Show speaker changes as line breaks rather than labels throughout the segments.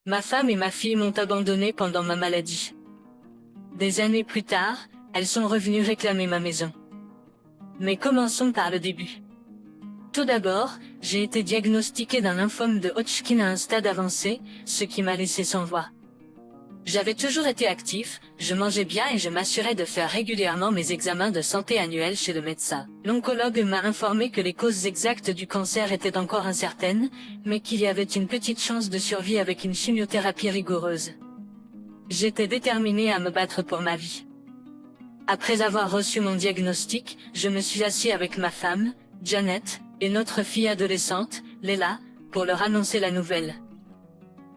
Ma femme et ma fille m'ont abandonné pendant ma maladie. Des années plus tard, elles sont revenues réclamer ma maison. Mais commençons par le début. Tout d'abord, j'ai été diagnostiqué d'un lymphome de Hodgkin à un stade avancé, ce qui m'a laissé sans voix. J'avais toujours été actif, je mangeais bien et je m'assurais de faire régulièrement mes examens de santé annuels chez le médecin. L'oncologue m'a informé que les causes exactes du cancer étaient encore incertaines, mais qu'il y avait une petite chance de survie avec une chimiothérapie rigoureuse. J'étais déterminé à me battre pour ma vie. Après avoir reçu mon diagnostic, je me suis assis avec ma femme, Janet, et notre fille adolescente, Leila, pour leur annoncer la nouvelle.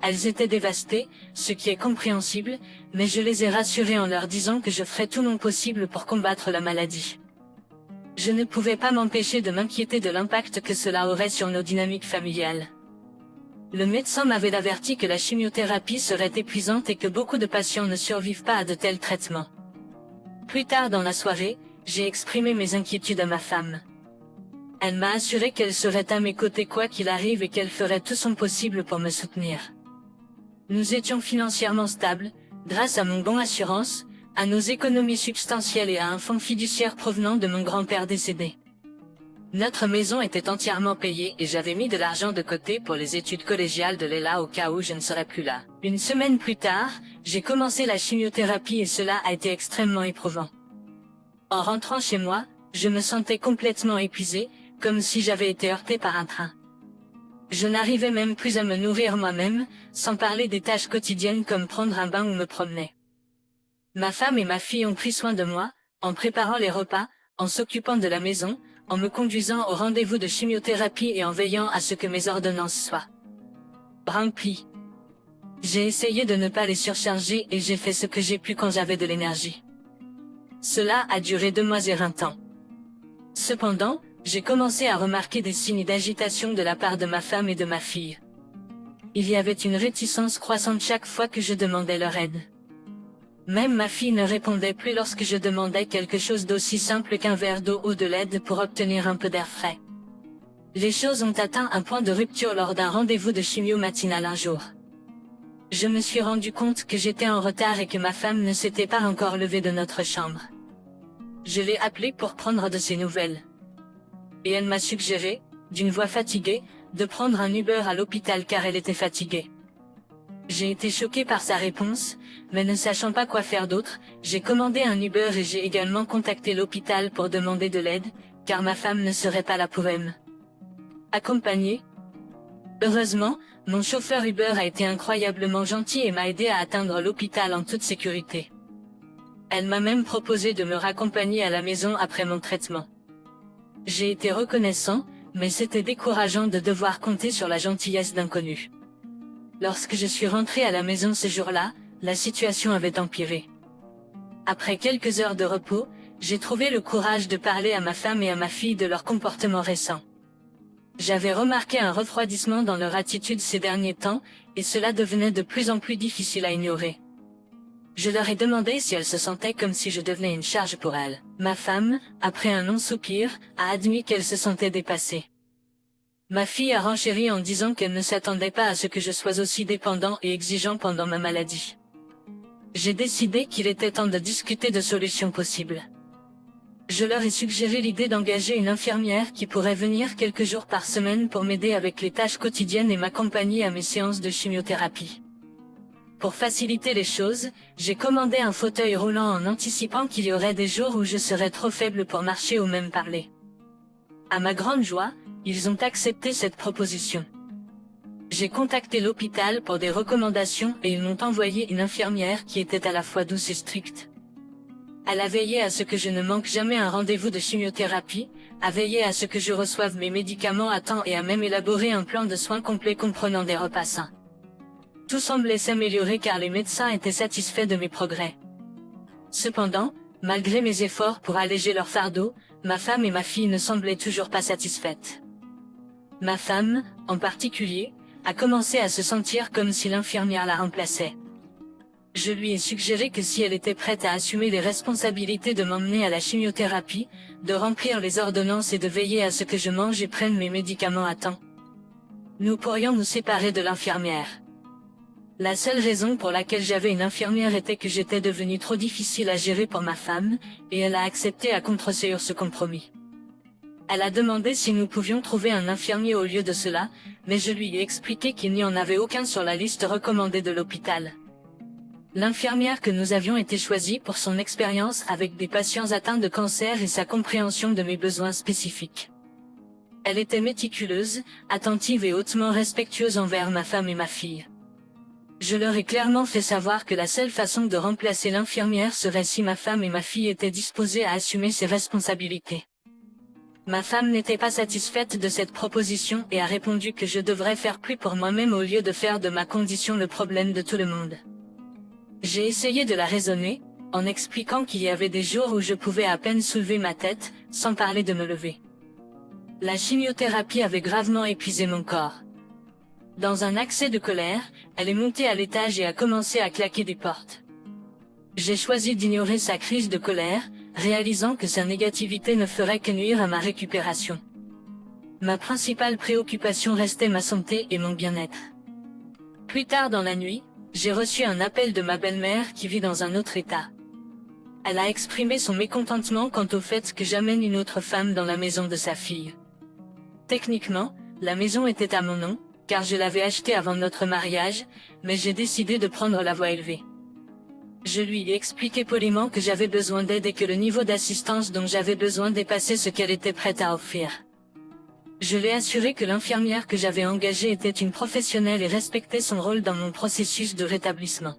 Elles étaient dévastées, ce qui est compréhensible, mais je les ai rassurées en leur disant que je ferais tout mon possible pour combattre la maladie. Je ne pouvais pas m'empêcher de m'inquiéter de l'impact que cela aurait sur nos dynamiques familiales. Le médecin m'avait averti que la chimiothérapie serait épuisante et que beaucoup de patients ne survivent pas à de tels traitements. Plus tard dans la soirée, j'ai exprimé mes inquiétudes à ma femme. Elle m'a assuré qu'elle serait à mes côtés quoi qu'il arrive et qu'elle ferait tout son possible pour me soutenir. Nous étions financièrement stables, grâce à mon bon assurance, à nos économies substantielles et à un fonds fiduciaire provenant de mon grand-père décédé. Notre maison était entièrement payée et j'avais mis de l'argent de côté pour les études collégiales de Leila au cas où je ne serais plus là. Une semaine plus tard, j'ai commencé la chimiothérapie et cela a été extrêmement éprouvant. En rentrant chez moi, je me sentais complètement épuisé, comme si j'avais été heurté par un train. Je n'arrivais même plus à me nourrir moi-même, sans parler des tâches quotidiennes comme prendre un bain ou me promener. Ma femme et ma fille ont pris soin de moi, en préparant les repas, en s'occupant de la maison, en me conduisant au rendez-vous de chimiothérapie et en veillant à ce que mes ordonnances soient remplies. J'ai essayé de ne pas les surcharger et j'ai fait ce que j'ai pu quand j'avais de l'énergie. Cela a duré 2 mois éreintant. Cependant, j'ai commencé à remarquer des signes d'agitation de la part de ma femme et de ma fille. Il y avait une réticence croissante chaque fois que je demandais leur aide. Même ma fille ne répondait plus lorsque je demandais quelque chose d'aussi simple qu'un verre d'eau ou de l'aide pour obtenir un peu d'air frais. Les choses ont atteint un point de rupture lors d'un rendez-vous de chimio matinal un jour. Je me suis rendu compte que j'étais en retard et que ma femme ne s'était pas encore levée de notre chambre. Je l'ai appelée pour prendre de ses nouvelles. Et elle m'a suggéré, d'une voix fatiguée, de prendre un Uber à l'hôpital car elle était fatiguée. J'ai été choqué par sa réponse, mais ne sachant pas quoi faire d'autre, j'ai commandé un Uber et j'ai également contacté l'hôpital pour demander de l'aide, car ma femme ne serait pas là pour elle accompagner. Heureusement, mon chauffeur Uber a été incroyablement gentil et m'a aidé à atteindre l'hôpital en toute sécurité. Elle m'a même proposé de me raccompagner à la maison après mon traitement. J'ai été reconnaissant, mais c'était décourageant de devoir compter sur la gentillesse d'inconnus. Lorsque je suis rentré à la maison ce jour-là, la situation avait empiré. Après quelques heures de repos, j'ai trouvé le courage de parler à ma femme et à ma fille de leur comportement récent. J'avais remarqué un refroidissement dans leur attitude ces derniers temps, et cela devenait de plus en plus difficile à ignorer. Je leur ai demandé si elles se sentaient comme si je devenais une charge pour elles. Ma femme, après un long soupir, a admis qu'elle se sentait dépassée. Ma fille a renchéri en disant qu'elle ne s'attendait pas à ce que je sois aussi dépendant et exigeant pendant ma maladie. J'ai décidé qu'il était temps de discuter de solutions possibles. Je leur ai suggéré l'idée d'engager une infirmière qui pourrait venir quelques jours par semaine pour m'aider avec les tâches quotidiennes et m'accompagner à mes séances de chimiothérapie. Pour faciliter les choses, j'ai commandé un fauteuil roulant en anticipant qu'il y aurait des jours où je serais trop faible pour marcher ou même parler. À ma grande joie, ils ont accepté cette proposition. J'ai contacté l'hôpital pour des recommandations et ils m'ont envoyé une infirmière qui était à la fois douce et stricte. Elle a veillé à ce que je ne manque jamais un rendez-vous de chimiothérapie, a veillé à ce que je reçoive mes médicaments à temps et a même élaboré un plan de soins complet comprenant des repas sains. Tout semblait s'améliorer car les médecins étaient satisfaits de mes progrès. Cependant, malgré mes efforts pour alléger leur fardeau, ma femme et ma fille ne semblaient toujours pas satisfaites. Ma femme, en particulier, a commencé à se sentir comme si l'infirmière la remplaçait. Je lui ai suggéré que si elle était prête à assumer les responsabilités de m'emmener à la chimiothérapie, de remplir les ordonnances et de veiller à ce que je mange et prenne mes médicaments à temps, nous pourrions nous séparer de l'infirmière. La seule raison pour laquelle j'avais une infirmière était que j'étais devenue trop difficile à gérer pour ma femme, et elle a accepté à contre-cœur ce compromis. Elle a demandé si nous pouvions trouver un infirmier au lieu de cela, mais je lui ai expliqué qu'il n'y en avait aucun sur la liste recommandée de l'hôpital. L'infirmière que nous avions été choisie pour son expérience avec des patients atteints de cancer et sa compréhension de mes besoins spécifiques. Elle était méticuleuse, attentive et hautement respectueuse envers ma femme et ma fille. Je leur ai clairement fait savoir que la seule façon de remplacer l'infirmière serait si ma femme et ma fille étaient disposées à assumer ses responsabilités. Ma femme n'était pas satisfaite de cette proposition et a répondu que je devrais faire plus pour moi-même au lieu de faire de ma condition le problème de tout le monde. J'ai essayé de la raisonner, en expliquant qu'il y avait des jours où je pouvais à peine soulever ma tête, sans parler de me lever. La chimiothérapie avait gravement épuisé mon corps. Dans un accès de colère, elle est montée à l'étage et a commencé à claquer des portes. J'ai choisi d'ignorer sa crise de colère, réalisant que sa négativité ne ferait que nuire à ma récupération. Ma principale préoccupation restait ma santé et mon bien-être. Plus tard dans la nuit, j'ai reçu un appel de ma belle-mère qui vit dans un autre état. Elle a exprimé son mécontentement quant au fait que j'amène une autre femme dans la maison de sa fille. Techniquement, la maison était à mon nom, car je l'avais achetée avant notre mariage, mais j'ai décidé de prendre la voie élevée. Je lui ai expliqué poliment que j'avais besoin d'aide et que le niveau d'assistance dont j'avais besoin dépassait ce qu'elle était prête à offrir. Je l'ai assuré que l'infirmière que j'avais engagée était une professionnelle et respectait son rôle dans mon processus de rétablissement.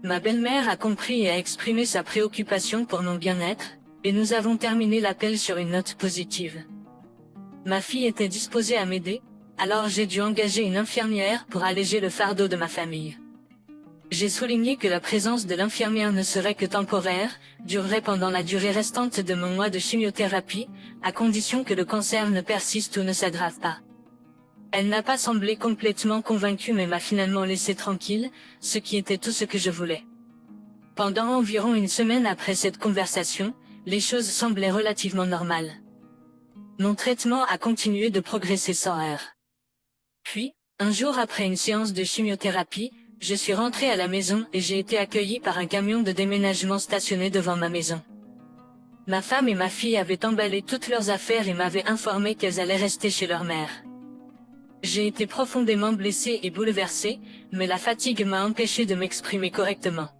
Ma belle-mère a compris et a exprimé sa préoccupation pour mon bien-être, et nous avons terminé l'appel sur une note positive. Ma fille était disposée à m'aider, alors j'ai dû engager une infirmière pour alléger le fardeau de ma famille. J'ai souligné que la présence de l'infirmière ne serait que temporaire, durerait pendant la durée restante de mon mois de chimiothérapie, à condition que le cancer ne persiste ou ne s'aggrave pas. Elle n'a pas semblé complètement convaincue mais m'a finalement laissé tranquille, ce qui était tout ce que je voulais. Pendant environ une semaine après cette conversation, les choses semblaient relativement normales. Mon traitement a continué de progresser sans erreur. Puis, un jour après une séance de chimiothérapie, je suis rentré à la maison et j'ai été accueilli par un camion de déménagement stationné devant ma maison. Ma femme et ma fille avaient emballé toutes leurs affaires et m'avaient informé qu'elles allaient rester chez leur mère. J'ai été profondément blessé et bouleversé, mais la fatigue m'a empêché de m'exprimer correctement.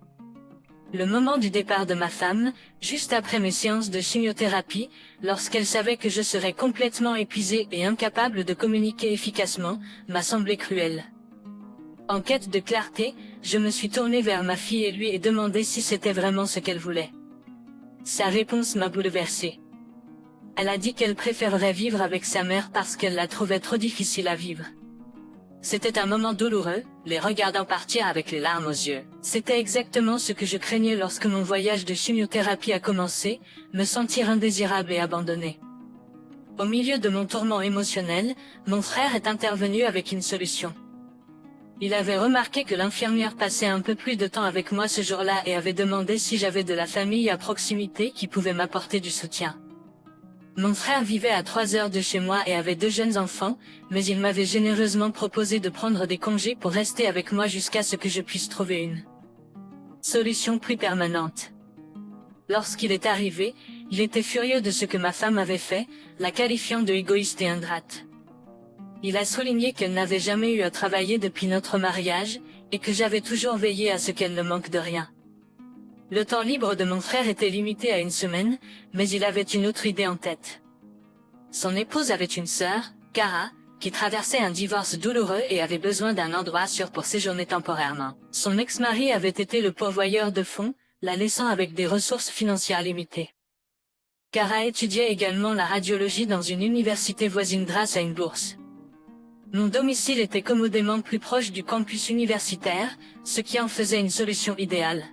Le moment du départ de ma femme, juste après mes séances de chimiothérapie, lorsqu'elle savait que je serais complètement épuisé et incapable de communiquer efficacement, m'a semblé cruel. En quête de clarté, je me suis tourné vers ma fille et lui ai demandé si c'était vraiment ce qu'elle voulait. Sa réponse m'a bouleversé. Elle a dit qu'elle préférerait vivre avec sa mère parce qu'elle la trouvait trop difficile à vivre. C'était un moment douloureux, les regardant partir avec les larmes aux yeux. C'était exactement ce que je craignais lorsque mon voyage de chimiothérapie a commencé, me sentir indésirable et abandonné. Au milieu de mon tourment émotionnel, mon frère est intervenu avec une solution. Il avait remarqué que l'infirmière passait un peu plus de temps avec moi ce jour-là et avait demandé si j'avais de la famille à proximité qui pouvait m'apporter du soutien. Mon frère vivait à 3 heures de chez moi et avait 2 jeunes enfants, mais il m'avait généreusement proposé de prendre des congés pour rester avec moi jusqu'à ce que je puisse trouver une solution plus permanente. Lorsqu'il est arrivé, il était furieux de ce que ma femme avait fait, la qualifiant de égoïste et ingrate. Il a souligné qu'elle n'avait jamais eu à travailler depuis notre mariage, et que j'avais toujours veillé à ce qu'elle ne manque de rien. Le temps libre de mon frère était limité à 1 semaine, mais il avait une autre idée en tête. Son épouse avait une sœur, Cara, qui traversait un divorce douloureux et avait besoin d'un endroit sûr pour séjourner temporairement. Son ex-mari avait été le pourvoyeur de fonds, la laissant avec des ressources financières limitées. Cara étudiait également la radiologie dans une université voisine grâce à une bourse. Mon domicile était commodément plus proche du campus universitaire, ce qui en faisait une solution idéale.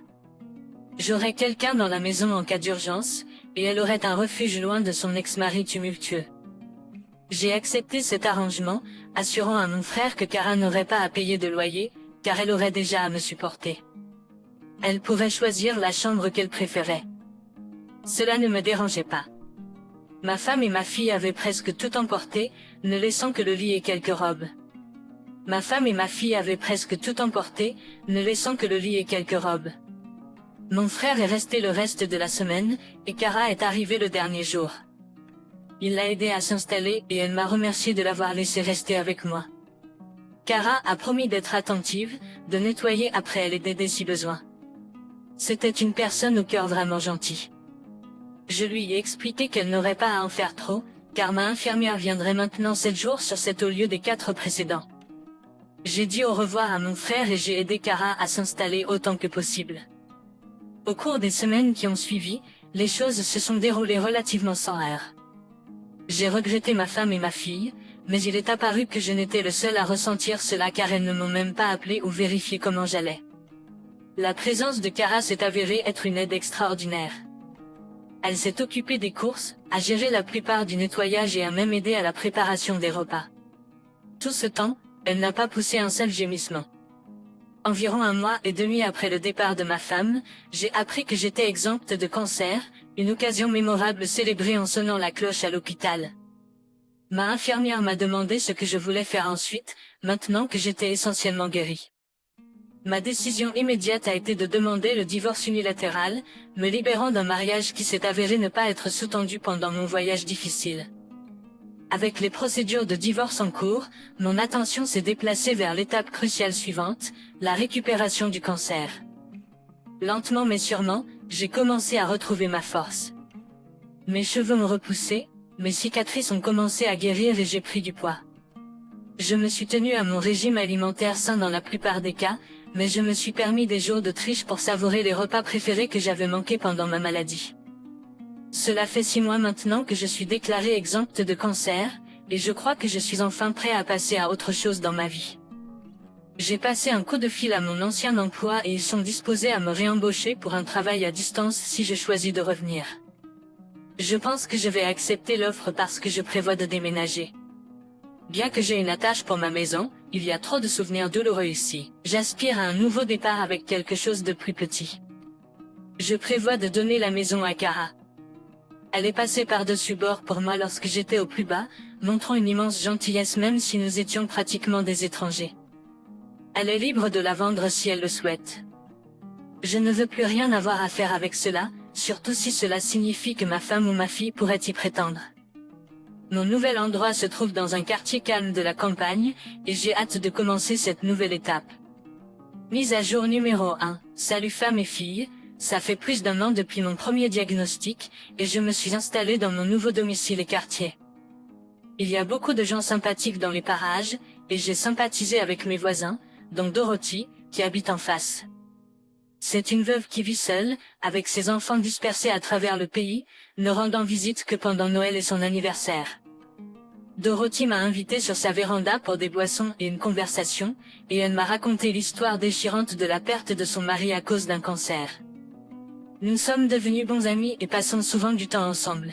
J'aurais quelqu'un dans la maison en cas d'urgence, et elle aurait un refuge loin de son ex-mari tumultueux. J'ai accepté cet arrangement, assurant à mon frère que Cara n'aurait pas à payer de loyer, car elle aurait déjà à me supporter. Elle pourrait choisir la chambre qu'elle préférait. Cela ne me dérangeait pas. Ma femme et ma fille avaient presque tout emporté, ne laissant que le lit et quelques robes. Ma femme et ma fille avaient presque tout emporté, ne laissant que le lit et quelques robes. Mon frère est resté le reste de la semaine, et Kara est arrivée le dernier jour. Il l'a aidée à s'installer et elle m'a remercié de l'avoir laissé rester avec moi. Kara a promis d'être attentive, de nettoyer après elle et d'aider si besoin. C'était une personne au cœur vraiment gentil. Je lui ai expliqué qu'elle n'aurait pas à en faire trop, car ma infirmière viendrait maintenant 7 jours sur 7 au lieu des 4 précédents. J'ai dit au revoir à mon frère et j'ai aidé Kara à s'installer autant que possible. Au cours des semaines qui ont suivi, les choses se sont déroulées relativement sans erreur. J'ai regretté ma femme et ma fille, mais il est apparu que je n'étais le seul à ressentir cela car elles ne m'ont même pas appelé ou vérifié comment j'allais. La présence de Kara s'est avérée être une aide extraordinaire. Elle s'est occupée des courses, a géré la plupart du nettoyage et a même aidé à la préparation des repas. Tout ce temps, elle n'a pas poussé un seul gémissement. Environ 1 mois et demi après le départ de ma femme, j'ai appris que j'étais exempte de cancer, une occasion mémorable célébrée en sonnant la cloche à l'hôpital. Ma infirmière m'a demandé ce que je voulais faire ensuite, maintenant que j'étais essentiellement guérie. Ma décision immédiate a été de demander le divorce unilatéral, me libérant d'un mariage qui s'est avéré ne pas être sous-tendu pendant mon voyage difficile. Avec les procédures de divorce en cours, mon attention s'est déplacée vers l'étape cruciale suivante, la récupération du cancer. Lentement mais sûrement, j'ai commencé à retrouver ma force. Mes cheveux ont repoussé, mes cicatrices ont commencé à guérir et j'ai pris du poids. Je me suis tenue à mon régime alimentaire sain dans la plupart des cas, mais je me suis permis des jours de triche pour savourer les repas préférés que j'avais manqués pendant ma maladie. Cela fait 6 mois maintenant que je suis déclarée exempte de cancer, et je crois que je suis enfin prêt à passer à autre chose dans ma vie. J'ai passé un coup de fil à mon ancien emploi et ils sont disposés à me réembaucher pour un travail à distance si je choisis de revenir. Je pense que je vais accepter l'offre parce que je prévois de déménager. Bien que j'ai une attache pour ma maison, il y a trop de souvenirs douloureux ici. J'aspire à un nouveau départ avec quelque chose de plus petit. Je prévois de donner la maison à Kara. Elle est passée par-dessus bord pour moi lorsque j'étais au plus bas, montrant une immense gentillesse même si nous étions pratiquement des étrangers. Elle est libre de la vendre si elle le souhaite. Je ne veux plus rien avoir à faire avec cela, surtout si cela signifie que ma femme ou ma fille pourrait y prétendre. Mon nouvel endroit se trouve dans un quartier calme de la campagne, et j'ai hâte de commencer cette nouvelle étape. Mise à jour numéro 1. Salut femmes et filles, ça fait plus d'1 an depuis mon premier diagnostic, et je me suis installée dans mon nouveau domicile et quartier. Il y a beaucoup de gens sympathiques dans les parages, et j'ai sympathisé avec mes voisins, dont Dorothy, qui habite en face. C'est une veuve qui vit seule, avec ses enfants dispersés à travers le pays, ne rendant visite que pendant Noël et son anniversaire. Dorothy m'a invité sur sa véranda pour des boissons et une conversation, et elle m'a raconté l'histoire déchirante de la perte de son mari à cause d'un cancer. Nous sommes devenus bons amis et passons souvent du temps ensemble.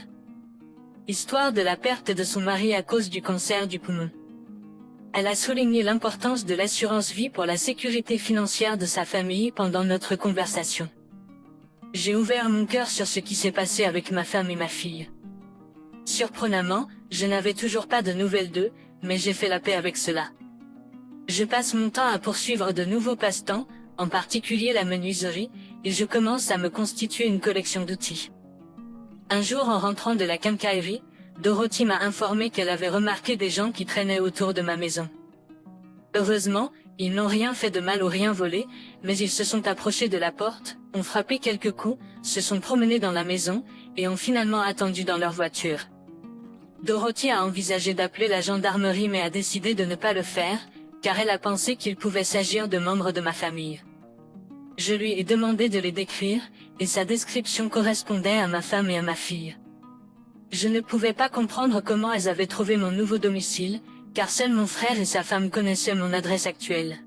Histoire de la perte de son mari à cause du cancer du poumon. Elle a souligné l'importance de l'assurance vie pour la sécurité financière de sa famille pendant notre conversation. J'ai ouvert mon cœur sur ce qui s'est passé avec ma femme et ma fille. Surprenamment, je n'avais toujours pas de nouvelles d'eux, mais j'ai fait la paix avec cela. Je passe mon temps à poursuivre de nouveaux passe-temps, en particulier la menuiserie, et je commence à me constituer une collection d'outils. Un jour en rentrant de la quincaillerie, Dorothy m'a informé qu'elle avait remarqué des gens qui traînaient autour de ma maison. Heureusement, ils n'ont rien fait de mal ou rien volé, mais ils se sont approchés de la porte, ont frappé quelques coups, se sont promenés dans la maison, et ont finalement attendu dans leur voiture. Dorothy a envisagé d'appeler la gendarmerie mais a décidé de ne pas le faire, car elle a pensé qu'il pouvait s'agir de membres de ma famille. Je lui ai demandé de les décrire, et sa description correspondait à ma femme et à ma fille. Je ne pouvais pas comprendre comment elles avaient trouvé mon nouveau domicile, car seul mon frère et sa femme connaissaient mon adresse actuelle.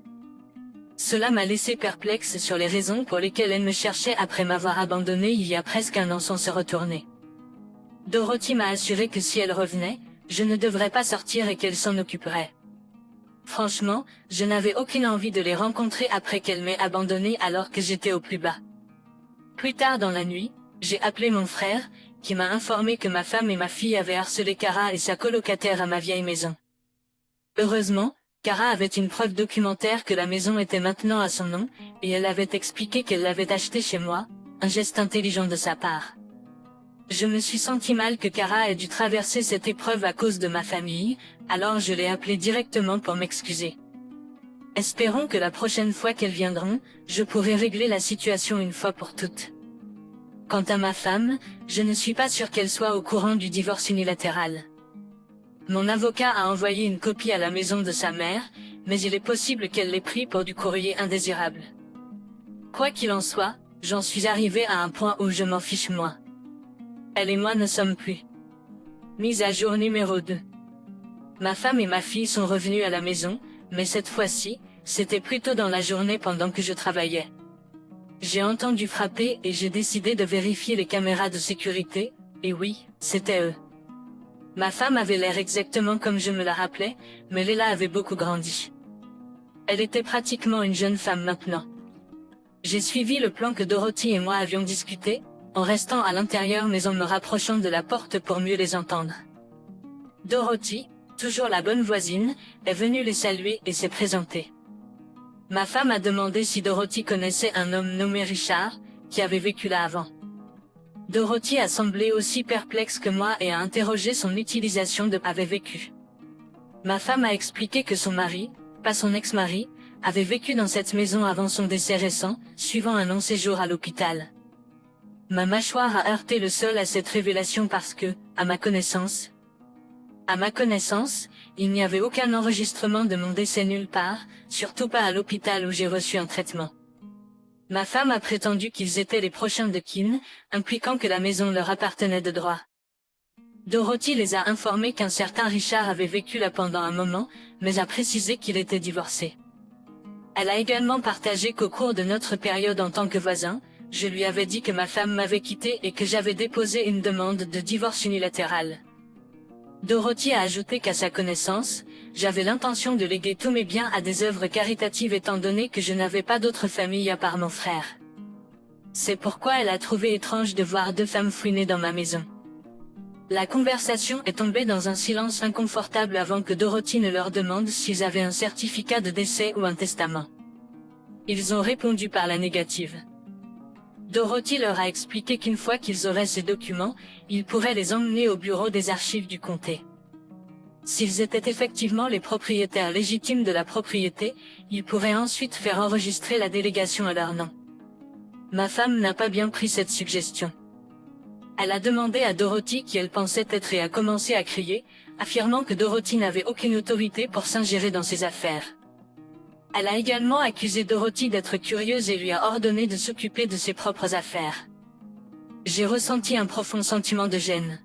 Cela m'a laissé perplexe sur les raisons pour lesquelles elles me cherchaient après m'avoir abandonné il y a presque 1 an sans se retourner. Dorothy m'a assuré que si elle revenait, je ne devrais pas sortir et qu'elle s'en occuperait. Franchement, je n'avais aucune envie de les rencontrer après qu'elle m'ait abandonné alors que j'étais au plus bas. Plus tard dans la nuit, j'ai appelé mon frère, qui m'a informé que ma femme et ma fille avaient harcelé Kara et sa colocataire à ma vieille maison. Heureusement, Kara avait une preuve documentaire que la maison était maintenant à son nom, et elle avait expliqué qu'elle l'avait achetée chez moi, un geste intelligent de sa part. Je me suis senti mal que Kara ait dû traverser cette épreuve à cause de ma famille, alors je l'ai appelée directement pour m'excuser. Espérons que la prochaine fois qu'elles viendront, je pourrai régler la situation une fois pour toutes. Quant à ma femme, je ne suis pas sûre qu'elle soit au courant du divorce unilatéral. Mon avocat a envoyé une copie à la maison de sa mère, mais il est possible qu'elle l'ait pris pour du courrier indésirable. Quoi qu'il en soit, j'en suis arrivé à un point où je m'en fiche moins. Elle et moi ne sommes plus. Mise à jour numéro 2. Ma femme et ma fille sont revenues à la maison, mais cette fois-ci, c'était plutôt dans la journée pendant que je travaillais. J'ai entendu frapper et j'ai décidé de vérifier les caméras de sécurité, et oui, c'était eux. Ma femme avait l'air exactement comme je me la rappelais, mais Léla avait beaucoup grandi. Elle était pratiquement une jeune femme maintenant. J'ai suivi le plan que Dorothy et moi avions discuté, en restant à l'intérieur mais en me rapprochant de la porte pour mieux les entendre. Dorothy, toujours la bonne voisine, est venue les saluer et s'est présentée. Ma femme a demandé si Dorothy connaissait un homme nommé Richard, qui avait vécu là avant. Dorothy a semblé aussi perplexe que moi et a interrogé son utilisation de « avait vécu ». Ma femme a expliqué que son mari, pas son ex-mari, avait vécu dans cette maison avant son décès récent, suivant un long séjour à l'hôpital. Ma mâchoire a heurté le sol à cette révélation parce que, à ma connaissance, il n'y avait aucun enregistrement de mon décès nulle part, surtout pas à l'hôpital où j'ai reçu un traitement. Ma femme a prétendu qu'ils étaient les prochains de kin, impliquant que la maison leur appartenait de droit. Dorothy les a informés qu'un certain Richard avait vécu là pendant un moment, mais a précisé qu'il était divorcé. Elle a également partagé qu'au cours de notre période en tant que voisin, je lui avais dit que ma femme m'avait quitté et que j'avais déposé une demande de divorce unilatéral. Dorothy a ajouté qu'à sa connaissance, j'avais l'intention de léguer tous mes biens à des œuvres caritatives étant donné que je n'avais pas d'autre famille à part mon frère. C'est pourquoi elle a trouvé étrange de voir deux femmes fouiner dans ma maison. La conversation est tombée dans un silence inconfortable avant que Dorothy ne leur demande s'ils avaient un certificat de décès ou un testament. Ils ont répondu par la négative. Dorothy leur a expliqué qu'une fois qu'ils auraient ces documents, ils pourraient les emmener au bureau des archives du comté. S'ils étaient effectivement les propriétaires légitimes de la propriété, ils pourraient ensuite faire enregistrer la délégation à leur nom. Ma femme n'a pas bien pris cette suggestion. Elle a demandé à Dorothy qui elle pensait être et a commencé à crier, affirmant que Dorothy n'avait aucune autorité pour s'ingérer dans ses affaires. Elle a également accusé Dorothy d'être curieuse et lui a ordonné de s'occuper de ses propres affaires. J'ai ressenti un profond sentiment de gêne.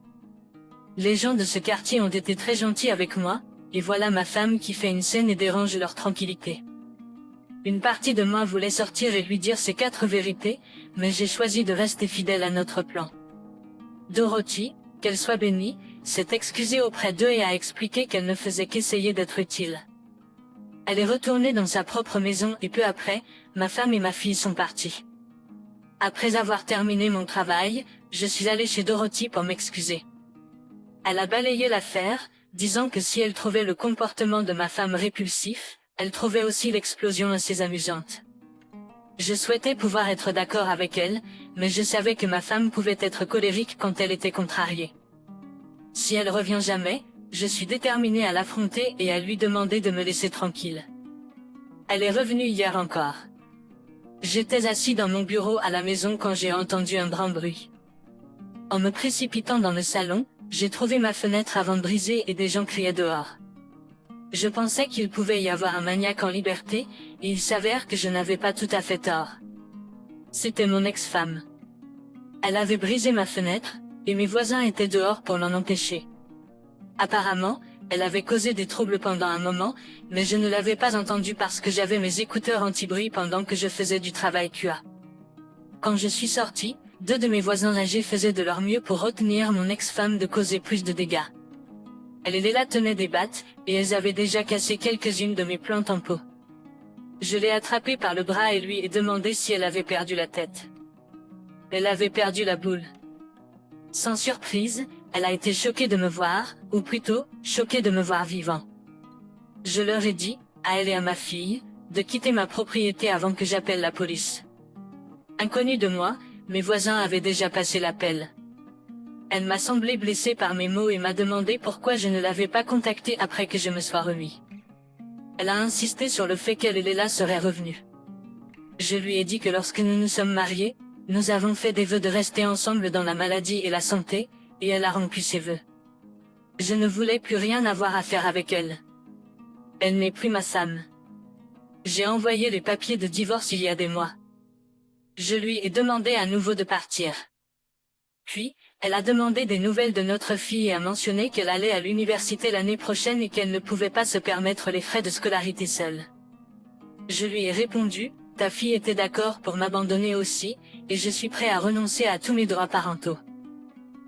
Les gens de ce quartier ont été très gentils avec moi, et voilà ma femme qui fait une scène et dérange leur tranquillité. Une partie de moi voulait sortir et lui dire ces 4 vérités, mais j'ai choisi de rester fidèle à notre plan. Dorothy, qu'elle soit bénie, s'est excusée auprès d'eux et a expliqué qu'elle ne faisait qu'essayer d'être utile. Elle est retournée dans sa propre maison et peu après, ma femme et ma fille sont parties. Après avoir terminé mon travail, je suis allée chez Dorothy pour m'excuser. Elle a balayé l'affaire, disant que si elle trouvait le comportement de ma femme répulsif, elle trouvait aussi l'explosion assez amusante. Je souhaitais pouvoir être d'accord avec elle, mais je savais que ma femme pouvait être colérique quand elle était contrariée. Si elle revient jamais, je suis déterminée à l'affronter et à lui demander de me laisser tranquille. Elle est revenue hier encore. J'étais assis dans mon bureau à la maison quand j'ai entendu un grand bruit. En me précipitant dans le salon, j'ai trouvé ma fenêtre avant de briser et des gens criaient dehors. Je pensais qu'il pouvait y avoir un maniaque en liberté, et il s'avère que je n'avais pas tout à fait tort. C'était mon ex-femme. Elle avait brisé ma fenêtre, et mes voisins étaient dehors pour l'en empêcher. Apparemment, elle avait causé des troubles pendant un moment, mais je ne l'avais pas entendue parce que j'avais mes écouteurs anti-bruit pendant que je faisais du travail QA. Quand je suis sortie, 2 de mes voisins âgés faisaient de leur mieux pour retenir mon ex-femme de causer plus de dégâts. Elle et Léla tenaient des battes, et elles avaient déjà cassé quelques-unes de mes plantes en pot. Je l'ai attrapée par le bras et lui ai demandé si elle avait perdu la tête. Elle avait perdu la boule. Sans surprise, elle a été choquée de me voir, ou plutôt, choquée de me voir vivant. Je leur ai dit, à elle et à ma fille, de quitter ma propriété avant que j'appelle la police. Inconnue de moi, mes voisins avaient déjà passé l'appel. Elle m'a semblé blessée par mes mots et m'a demandé pourquoi je ne l'avais pas contactée après que je me sois remis. Elle a insisté sur le fait qu'elle et Léla seraient revenus. Je lui ai dit que lorsque nous nous sommes mariés, nous avons fait des vœux de rester ensemble dans la maladie et la santé, et elle a rompu ses vœux. Je ne voulais plus rien avoir à faire avec elle. Elle n'est plus ma Sam. J'ai envoyé les papiers de divorce il y a des mois. Je lui ai demandé à nouveau de partir. Puis, elle a demandé des nouvelles de notre fille et a mentionné qu'elle allait à l'université l'année prochaine et qu'elle ne pouvait pas se permettre les frais de scolarité seule. Je lui ai répondu, ta fille était d'accord pour m'abandonner aussi, et je suis prêt à renoncer à tous mes droits parentaux.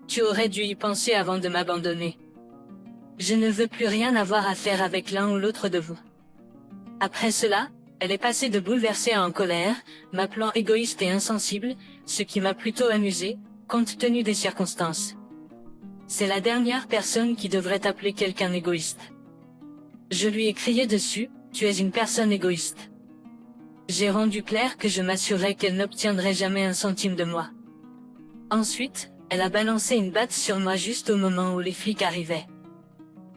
Tu aurais dû y penser avant de m'abandonner. Je ne veux plus rien avoir à faire avec l'un ou l'autre de vous. Après cela, elle est passée de bouleversée à en colère, m'appelant égoïste et insensible, ce qui m'a plutôt amusé, compte tenu des circonstances. C'est la dernière personne qui devrait appeler quelqu'un égoïste. Je lui ai crié dessus, tu es une personne égoïste. J'ai rendu clair que je m'assurais qu'elle n'obtiendrait jamais un centime de moi. Ensuite, elle a balancé une batte sur moi juste au moment où les flics arrivaient.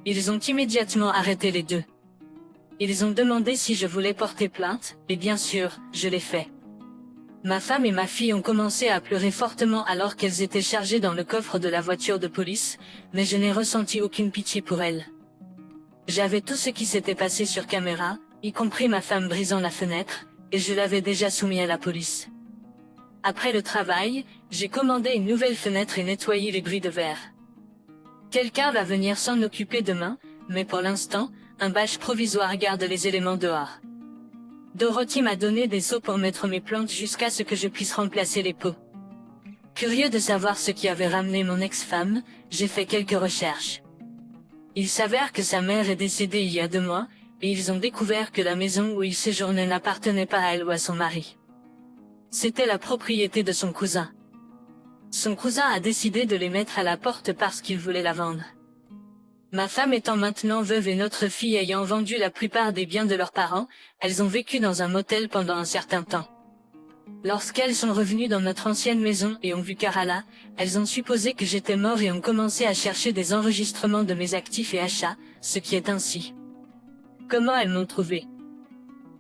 Ils ont immédiatement arrêté les deux. Ils ont demandé si je voulais porter plainte, et bien sûr, je l'ai fait. Ma femme et ma fille ont commencé à pleurer fortement alors qu'elles étaient chargées dans le coffre de la voiture de police, mais je n'ai ressenti aucune pitié pour elles. J'avais tout ce qui s'était passé sur caméra, y compris ma femme brisant la fenêtre, et je l'avais déjà soumis à la police. Après le travail, j'ai commandé une nouvelle fenêtre et nettoyé les bris de verre. Quelqu'un va venir s'en occuper demain, mais pour l'instant, un bâche provisoire garde les éléments dehors. Dorothy m'a donné des seaux pour mettre mes plantes jusqu'à ce que je puisse remplacer les pots. Curieux de savoir ce qui avait ramené mon ex-femme, j'ai fait quelques recherches. Il s'avère que sa mère est décédée il y a 2 mois, et ils ont découvert que la maison où il séjournait n'appartenait pas à elle ou à son mari. C'était la propriété de son cousin. Son cousin a décidé de les mettre à la porte parce qu'il voulait la vendre. Ma femme étant maintenant veuve et notre fille ayant vendu la plupart des biens de leurs parents, elles ont vécu dans un motel pendant un certain temps. Lorsqu'elles sont revenues dans notre ancienne maison et ont vu Karala, elles ont supposé que j'étais mort et ont commencé à chercher des enregistrements de mes actifs et achats, ce qui est ainsi. Comment elles m'ont trouvé?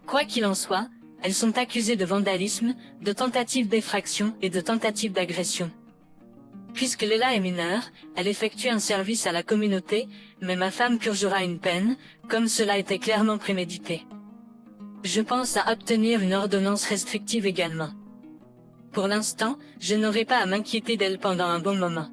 Quoi qu'il en soit, elles sont accusées de vandalisme, de tentative d'effraction et de tentative d'agression. Puisque Léla est mineure, elle effectue un service à la communauté, mais ma femme purgera une peine, comme cela était clairement prémédité. Je pense à obtenir une ordonnance restrictive également. Pour l'instant, je n'aurai pas à m'inquiéter d'elle pendant un bon moment.